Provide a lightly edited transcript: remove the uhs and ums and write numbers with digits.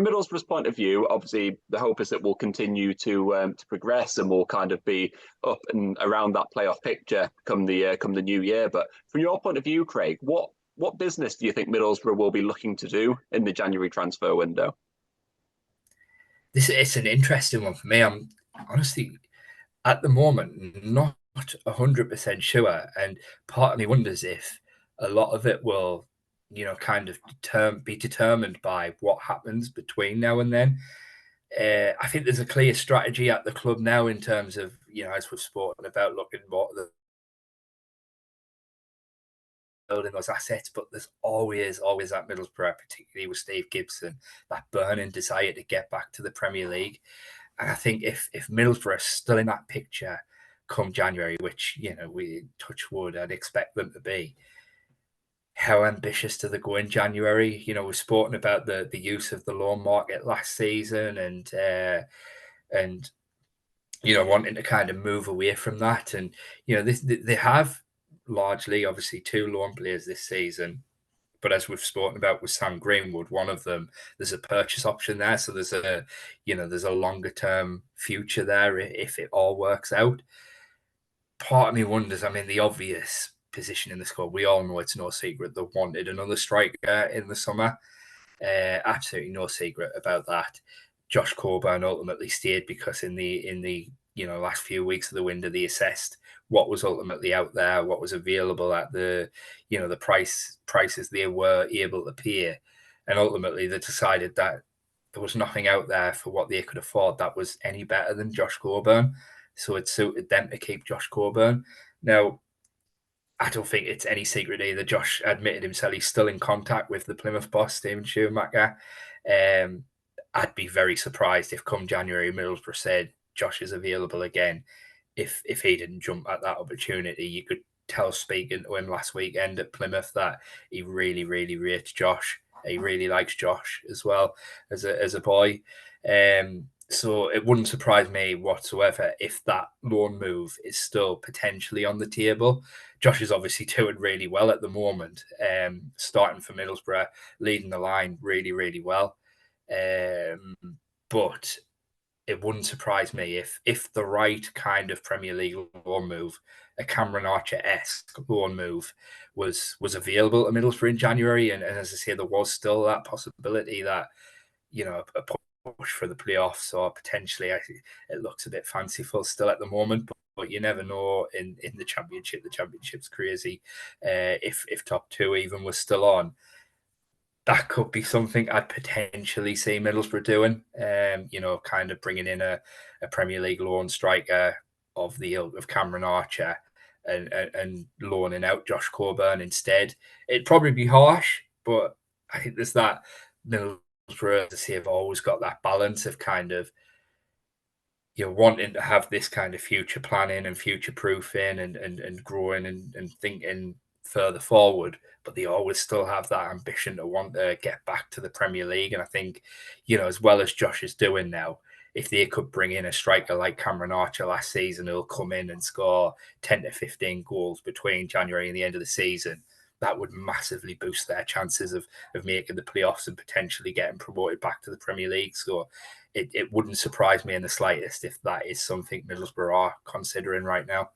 Middlesbrough's point of view, obviously the hope is that we'll continue to progress and we'll kind of be up and around that playoff picture come the new year. But from your point of view, Craig, what business do you think Middlesbrough will be looking to do in the January transfer window? It's an interesting one for me. I'm honestly at the moment not 100% sure, and part of me wonders if a lot of it will, kind of be determined by what happens between now and then. I think there's a clear strategy at the club now in terms of, as we've spoken about, looking more at the building those assets, but there's always at Middlesbrough, particularly with Steve Gibson, that burning desire to get back to the Premier League. And I think if Middlesbrough are still in that picture come January, which, we touch wood, I'd expect them to be, how ambitious do they go in January? We've spoken about the use of the loan market last season and wanting to kind of move away from that. And, they have largely, obviously, two loan players this season. But as we've spoken about with Sam Greenwood, one of them, there's a purchase option there. So there's a longer term future there if it all works out. Part of me wonders, I mean, the obvious position in the squad, we all know it's no secret they wanted another striker in the summer. Absolutely no secret about that. Josh Coburn ultimately stayed because in the last few weeks of the window, they assessed what was ultimately out there, what was available at the prices they were able to pay, and ultimately they decided that there was nothing out there for what they could afford that was any better than Josh Coburn. So it suited them to keep Josh Coburn. Now, I don't think it's any secret either. Josh admitted himself he's still in contact with the Plymouth boss, Stephen Schumacher. I'd be very surprised if come January, Middlesbrough said Josh is available again. If he didn't jump at that opportunity, you could tell speaking to him last weekend at Plymouth that he really, really rates Josh. He really likes Josh as well as a boy. So it wouldn't surprise me whatsoever if that loan move is still potentially on the table. Josh is obviously doing really well at the moment, starting for Middlesbrough, leading the line really, really well. But it wouldn't surprise me if the right kind of Premier League loan move, a Cameron Archer-esque loan move, was available to Middlesbrough in January. And as I say, there was still that possibility that, a push for the playoffs or potentially, it looks a bit fanciful still at the moment, but you never know in the championship. The championship's crazy. If top two even was still on, that could be something I'd potentially see Middlesbrough doing. Kind of bringing in a Premier League loan striker of the ilk of Cameron Archer and loaning out Josh Coburn instead. It'd probably be harsh, but I think there's that Middlesbrough, as I say, have always got that balance of kind of wanting to have this kind of future planning and future proofing and growing and thinking further forward, but they always still have that ambition to want to get back to the Premier League. And I think, as well as Josh is doing now, if they could bring in a striker like Cameron Archer last season, who'll come in and score 10 to 15 goals between January and the end of the season, that would massively boost their chances of making the playoffs and potentially getting promoted back to the Premier League. So it wouldn't surprise me in the slightest if that is something Middlesbrough are considering right now.